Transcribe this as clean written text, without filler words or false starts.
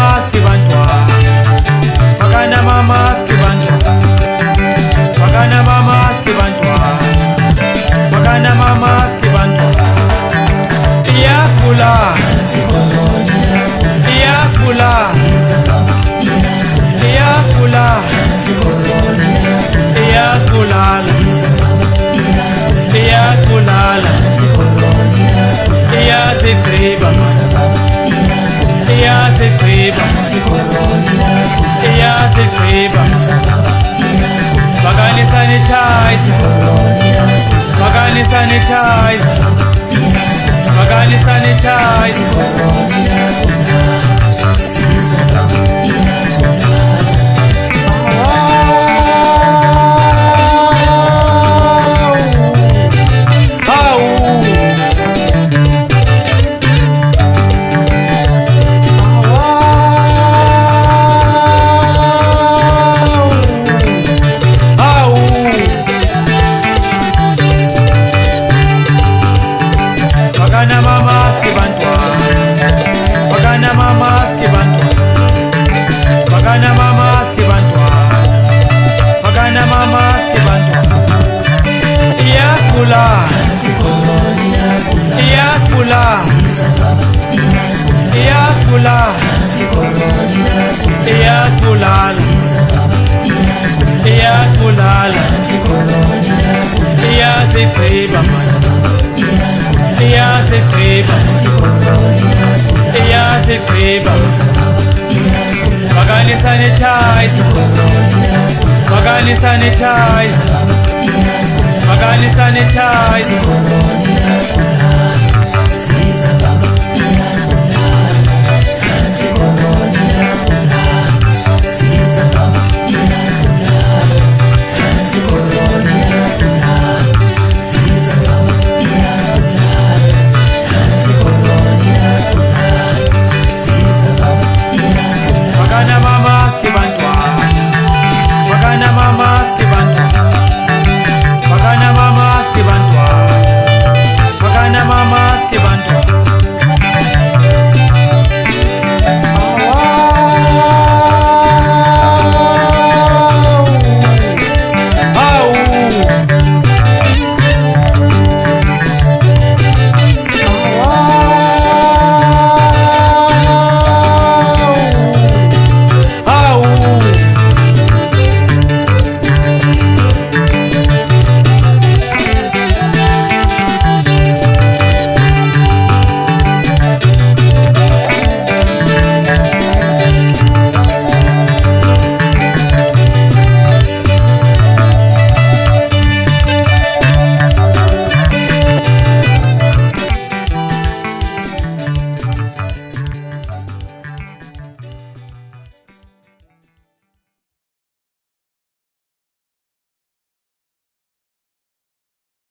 maski bantwana, fakana mamaski bantwana, fakana mamaski bantwana, fakana mamaski bantwana. Iyasibula, iyasibula, iyasibula, iyasibulala, iyasibulala, iyasigqiba, iyasigqiba, iyasigqiba. Fakani sanitizer, fakani sanitizer, fakani sanitizer. Fakana mamaski bantwana, fakana mamaski bantwana, fakana mamaski bantwana, fakana mamaski bantwana. Iyasibula, iyasibula, iyasibula, iyasibulala, iyasibulala, iyasigqiba, iyasigqiba, iyasigqiba. Fakani sanitizer, fakani sanitizer, fakani sanitizer.